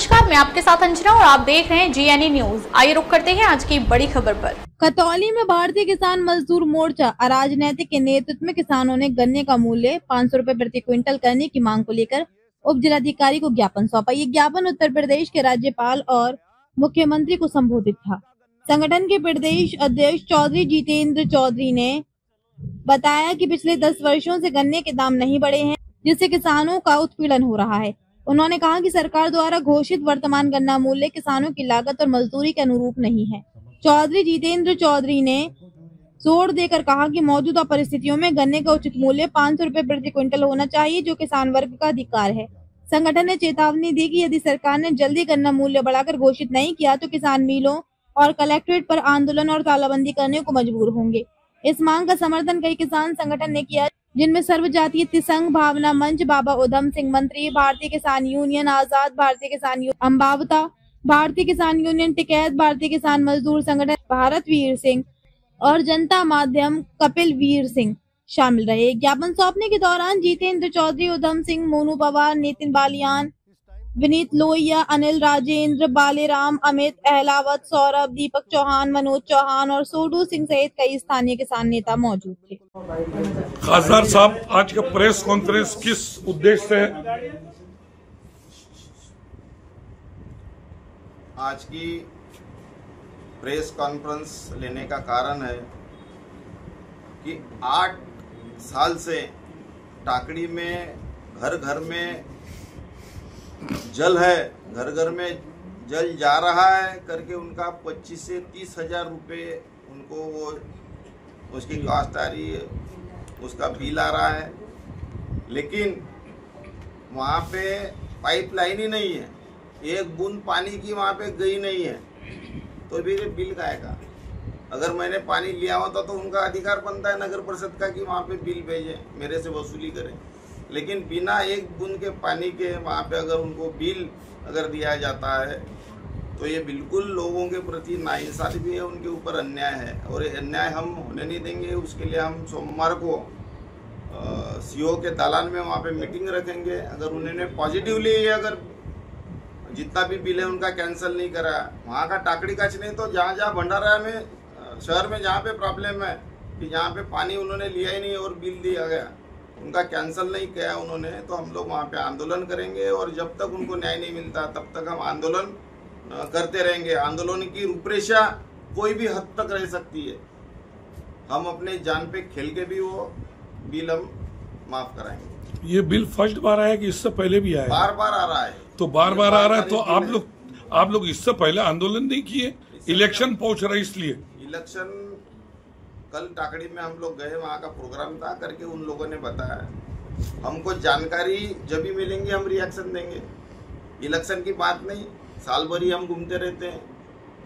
नमस्कार, मैं आपके साथ अंजना और आप देख रहे हैं GNE न्यूज। आइए रुक करते हैं आज की बड़ी खबर पर। खतौली में भारतीय किसान मजदूर मोर्चा अराजनैतिक के नेतृत्व में किसानों ने गन्ने का मूल्य 500 रुपए प्रति क्विंटल करने की मांग को लेकर उप जिलाधिकारी को ज्ञापन सौंपा। ये ज्ञापन उत्तर प्रदेश के राज्यपाल और मुख्यमंत्री को संबोधित था। संगठन के प्रदेश अध्यक्ष चौधरी जितेंद्र चौधरी ने बताया कि पिछले 10 वर्षों से गन्ने के दाम नहीं बढ़े हैं, जिससे किसानों का उत्पीड़न हो रहा है। उन्होंने कहा कि सरकार द्वारा घोषित वर्तमान गन्ना मूल्य किसानों की लागत और मजदूरी के अनुरूप नहीं है। चौधरी जितेंद्र चौधरी ने जोर देकर कहा कि मौजूदा परिस्थितियों में गन्ने का उचित मूल्य 500 रुपए प्रति क्विंटल होना चाहिए, जो किसान वर्ग का अधिकार है। संगठन ने चेतावनी दी कि यदि सरकार ने जल्दी गन्ना मूल्य बढ़ाकर घोषित नहीं किया तो किसान मिलों और कलेक्ट्रेट पर आंदोलन और तालाबंदी करने को मजबूर होंगे। इस मांग का समर्थन कई किसान संगठन ने किया, जिनमें सर्व जातीय तिसंग, भावना मंच, बाबा उधम सिंह मंत्री, भारतीय किसान यूनियन आजाद, भारतीय किसान यूनियन अम्बावता, भारतीय किसान यूनियन टिकैत, भारतीय किसान मजदूर संगठन भारत वीर सिंह और जनता माध्यम कपिल वीर सिंह शामिल रहे। ज्ञापन सौंपने के दौरान जितेंद्र चौधरी, उधम सिंह, मोनू पवार, नितिन बालियान, विनीत लोहिया, अनिल राजेंद्र, बालेराम, अमित अहलावत, सौरभ, दीपक चौहान, मनोज चौहान और सोडू सिंह सहित कई स्थानीय किसान नेता मौजूद थे। खासदार साहब, आज का प्रेस कॉन्फ्रेंस किस उद्देश्य से है? आज की प्रेस कॉन्फ्रेंस लेने का कारण है कि 8 साल से टाकड़ी में घर घर में जल है, घर घर में जल जा रहा है करके उनका 25 से 30 हजार रुपये उनको वो उसकी कास्ट आ रही है, उसका बिल आ रहा है, लेकिन वहाँ पे पाइपलाइन ही नहीं है, एक बूंद पानी की वहाँ पे गई नहीं है, तो भी बिल का आएगा। अगर मैंने पानी लिया होता तो उनका अधिकार बनता है नगर परिषद का कि वहाँ पे बिल भेजें, मेरे से वसूली करें, लेकिन बिना एक बूंद के पानी के वहाँ पे अगर उनको बिल अगर दिया जाता है तो ये बिल्कुल लोगों के प्रति नाइंसाफी भी है, उनके ऊपर अन्याय है और ये अन्याय हम होने नहीं देंगे। उसके लिए हम सोमवार को सीओ के दालान में वहाँ पे मीटिंग रखेंगे। अगर उन्होंने पॉजिटिवली अगर जितना भी बिल है उनका कैंसिल नहीं करा, वहाँ का टाकड़ी काच नहीं तो जहाँ जहाँ भंडारा में शहर में जहाँ पे प्रॉब्लम है कि जहाँ पे पानी उन्होंने लिया ही नहीं और बिल दिया गया, उनका कैंसिल नहीं किया उन्होंने, तो हम लोग वहाँ पे आंदोलन करेंगे और जब तक उनको न्याय नहीं मिलता तब तक हम आंदोलन करते रहेंगे। आंदोलन की रूपरेखा कोई भी हद तक रह सकती है, हम अपने जान पे खेल के भी वो बिल हम माफ कराएंगे। ये बिल फर्स्ट बार आया कि इससे पहले भी आया? बार बार आ रहा है। तो बार बार आ रहा है, तो आप लोग इससे पहले आंदोलन नहीं किए? इलेक्शन पहुंच रहा है इसलिए? इलेक्शन कल टाकड़ी में हम लोग गए, वहाँ का प्रोग्राम था करके उन लोगों ने बताया, हमको जानकारी जब भी मिलेंगे हम रिएक्शन देंगे। इलेक्शन की बात नहीं, साल भर ही हम घूमते रहते हैं,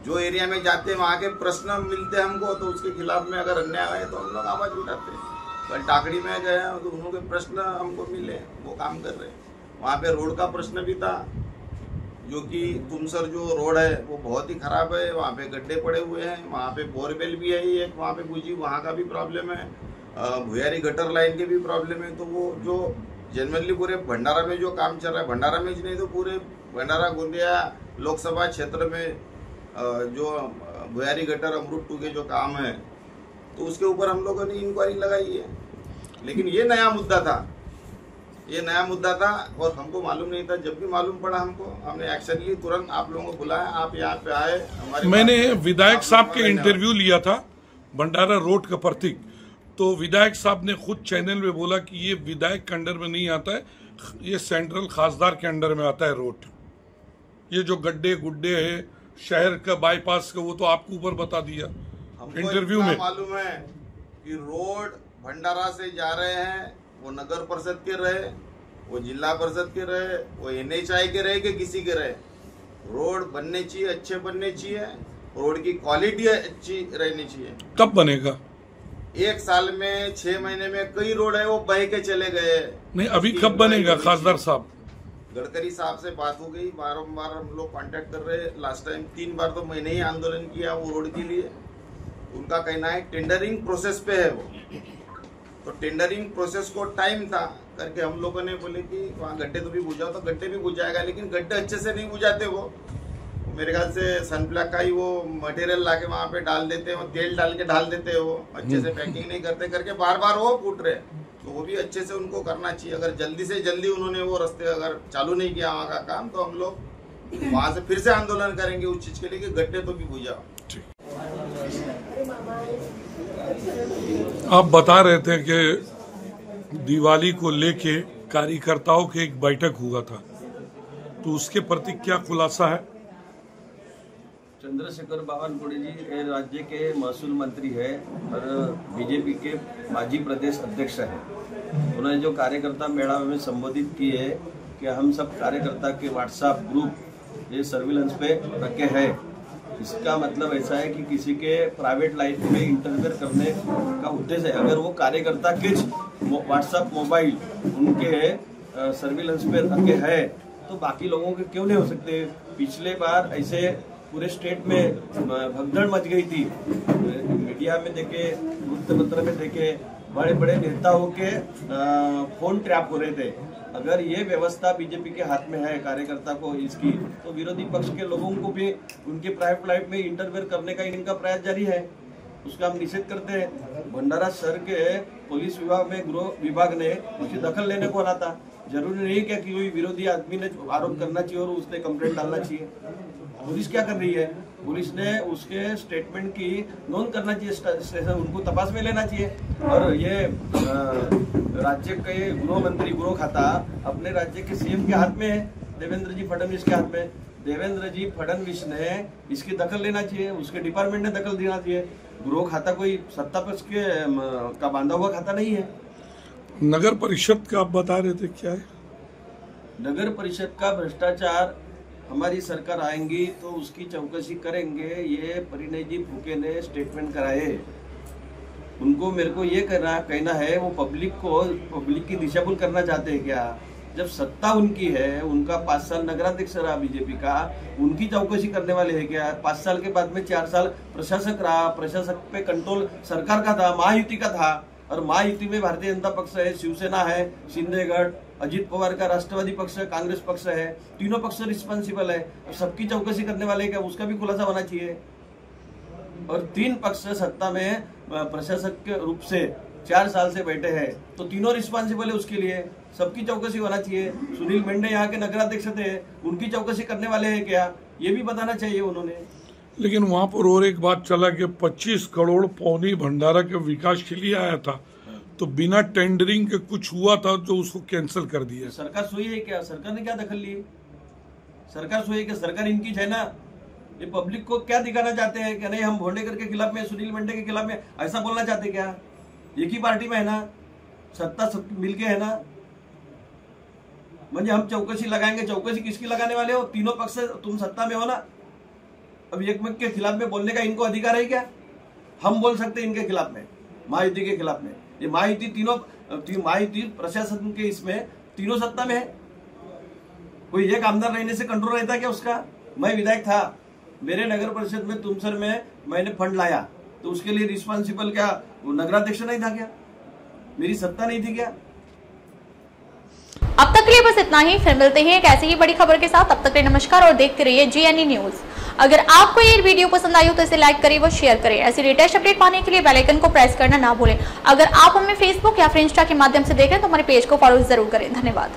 जो एरिया में जाते हैं वहाँ के प्रश्न मिलते हैं हमको, तो उसके खिलाफ में अगर अन्याय है तो हम लोग आवाज उठाते हैं। कल टाकड़ी में गए तो उन्होंने प्रश्न हमको मिले, वो काम कर रहे हैं। वहाँ पे रोड का प्रश्न भी था, जो कि तुमसर जो रोड है वो बहुत ही खराब है, वहाँ पे गड्ढे पड़े हुए हैं, वहाँ पे बोरवेल भी है एक, वहाँ पे बुझी, वहाँ का भी प्रॉब्लम है, भुयारी गटर लाइन के भी प्रॉब्लम है। तो वो जो जनरली पूरे भंडारा में जो काम चल रहा है, भंडारा में नहीं तो पूरे भंडारा गोंदिया लोकसभा क्षेत्र में जो भुयारी गटर अमरूद 2 के जो काम है, तो उसके ऊपर हम लोगों ने इंक्वायरी लगाई है। लेकिन ये नया मुद्दा था और हमको मालूम नहीं था। जब भी मालूम पड़ा हमको, हमने एक्शन ली, तुरंत आप लोगों को बुलाया, आप यहाँ पे आए। मैंने विधायक साहब के इंटरव्यू लिया था भंडारा रोड का प्रतीक, तो विधायक साहब ने खुद चैनल में बोला कि ये विधायक के अंडर में नहीं आता है, ये सेंट्रल खासदार के अंडर में आता है रोड। ये जो गड्ढे गुड्डे है शहर का बाईपास का, वो तो आपको ऊपर बता दिया इंटरव्यू में। मालूम है कि रोड भंडारा से जा रहे हैं, वो नगर परिषद के रहे, वो जिला परिषद के रहे, वो NHI के रहे कि किसी के रहे, रोड बनने चाहिए, अच्छे बनने चाहिए, रोड की क्वालिटी अच्छी रहनी चाहिए। कब बनेगा? 1 साल में 6 महीने में कई रोड है वो बह के चले गए। नहीं, अभी कब बनेगा खासदार साहब? गडकरी साहब से बात हो गई, बारम्बार हम लोग कांटेक्ट कर रहे हैं। लास्ट टाइम 3 बार तो मैंने ही आंदोलन किया वो रोड के लिए। उनका कहना है टेंडरिंग प्रोसेस पे है वो, तो टेंडरिंग प्रोसेस को टाइम था करके हम लोगों ने बोले कि वहाँ गड्ढे तो भी बुझाओ, तो गड्ढे भी बुझ जाएगा, लेकिन गड्ढे अच्छे से नहीं बुझाते वो। मेरे ख्याल से सनप्लैक का ही वो मटेरियल लाके वहाँ पे डाल देते हैं, वो तेल डाल के डाल देते हैं, वो अच्छे से पैकिंग नहीं करते करके बार बार वो फूट रहे। तो वो भी अच्छे से उनको करना चाहिए। अगर जल्दी से जल्दी उन्होंने वो रास्ते अगर चालू नहीं किया वहाँ का काम, तो हम लोग वहाँ से फिर से आंदोलन करेंगे उस चीज के लिए कि गड्ढे तो भी बुझाओ। आप बता रहे थे कि दिवाली को लेके कार्यकर्ताओं की एक बैठक हुआ था, तो उसके प्रति क्या खुलासा है? चंद्रशेखर बावनकुळे जी राज्य के महसूल मंत्री है और बीजेपी के माजी प्रदेश अध्यक्ष है। उन्होंने जो कार्यकर्ता मेळावे में संबोधित किए कि हम सब कार्यकर्ता के व्हाट्सएप ग्रुप ये सर्विलेंस पे रखे हैं। इसका मतलब ऐसा है कि किसी के प्राइवेट लाइफ में इंटरफेयर करने का उद्देश्य है। अगर वो कार्यकर्ता के व्हाट्सएप मोबाइल उनके सर्विलेंस पे रखे हैं तो बाकी लोगों के क्यों नहीं हो सकते? पिछले बार ऐसे पूरे स्टेट में भगदड़ मच गई थी। मीडिया में देखे, वृत्तपत्र में देखे, बड़े बड़े नेताओं के फोन ट्रैप हो रहे थे। अगर ये व्यवस्था बीजेपी के हाथ में है कार्यकर्ता को इसकी, तो विरोधी पक्ष के लोगों को भी उनके प्राइवेट लाइफ में इंटरफेयर करने का इनका प्रयास जारी है, उसका हम निषेध करते हैं। भंडारा शहर के पुलिस विभाग में गृह विभाग ने उसकी दखल लेने को आना था। जरूरी नहीं क्या कि कोई विरोधी आदमी ने आरोप करना चाहिए और उसने कंप्लेंट डालना चाहिए। पुलिस क्या कर रही है? पुलिस ने उसके स्टेटमेंट की नोंद करना चाहिए, उनको तपास में लेना चाहिए। और ये राज्य के गृह मंत्री गृह खाता अपने राज्य के सीएम के हाथ में है, देवेंद्र जी फडणवीस के हाथ में। देवेंद्र जी फडणवीस ने इसकी दखल लेना चाहिए, उसके डिपार्टमेंट ने दखल देना चाहिए। गृह खाता कोई सत्ता पक्ष के का बांधा हुआ खाता नहीं है। नगर परिषद का आप बता रहे थे, क्या है? नगर परिषद का भ्रष्टाचार हमारी सरकार आएंगी तो उसकी चौकसी करेंगे, ये परिणय जी फूके ने स्टेटमेंट कराए। उनको मेरे को ये कहना है, वो पब्लिक की दिशाभूल करना चाहते हैं क्या? जब सत्ता उनकी है, उनका 5 साल नगराध्यक्ष रहा बीजेपी का, उनकी चौकसी करने वाले हैं क्या? 5 साल के बाद में 4 साल प्रशासक रहा, प्रशासक पे कंट्रोल सरकार का था, महायुति का था। और महायुति में भारतीय जनता पक्ष है, शिवसेना है, शिंदे गट, अजित पवार का राष्ट्रवादी पक्ष है, कांग्रेस पक्ष है, तीनों पक्ष रिस्पॉन्सिबल है। सबकी चौकसी करने वाले क्या? उसका भी खुलासा होना चाहिए। और 3 पक्ष सत्ता में प्रशासक के रूप से 4 साल से बैठे हैं, तो तीनों रिस्पॉन्सिबल है उसके लिए, सबकी चौकसी होना चाहिए। सुनील मेंढे यहाँ के नगराध्यक्ष थे, उनकी चौकसी करने वाले हैं क्या? ये भी बताना चाहिए उन्होंने। लेकिन वहां पर और एक बात चला कि 25 करोड़ पौनी भंडारा के विकास के लिए आया था, तो बिना टेंडरिंग के कुछ हुआ था तो उसको कैंसिल कर दिया। सरकार सोई है क्या? सरकार ने क्या दखल ली? सरकार सोई है कि सरकार इनकी है ना? ये पब्लिक को क्या दिखाना चाहते हैं कि नहीं हम भोंडेकर के खिलाफ में, सुनील मेंढे के खिलाफ में, ऐसा बोलना चाहते क्या? एक ही पार्टी में है ना, सत्ता सब मिलके है ना। म्हणजे हम चौकसी लगाएंगे। चौकसी किसकी लगाने वाले हो? तीनों पक्ष तुम सत्ता में हो ना। अब एक के खिलाफ में बोलने का इनको अधिकार है क्या? हम बोल सकते हैं इनके खिलाफ में, महायुति के खिलाफ में। ये महायुति महायुति प्रशासन के इसमें तीनों सत्ता में है। कोई एक आमदार रहने से कंट्रोल रहता क्या उसका? मैं विधायक था, मेरे नगर परिषद में तुमसर में मैंने फंड लाया, तो उसके लिए रिस्पॉन्सिबल क्या वो नगराध्यक्ष नहीं था क्या? मेरी सत्ता नहीं थी क्या? अब तक के लिए बस इतना ही। फिर मिलते हैं एक ऐसी ही बड़ी खबर के साथ। तब तक के लिए नमस्कार और देखते रहिए GNE न्यूज। अगर आपको ये वीडियो पसंद आई हो तो इसे लाइक करें व शेयर करें। ऐसी लेटेस्ट अपडेट पाने के लिए बेल आइकन को प्रेस करना ना भूलें। अगर आप हमें फेसबुक या फिर इंस्टा के माध्यम से देख रहे हैं तो हमारे पेज को फॉलो जरूर करें। धन्यवाद।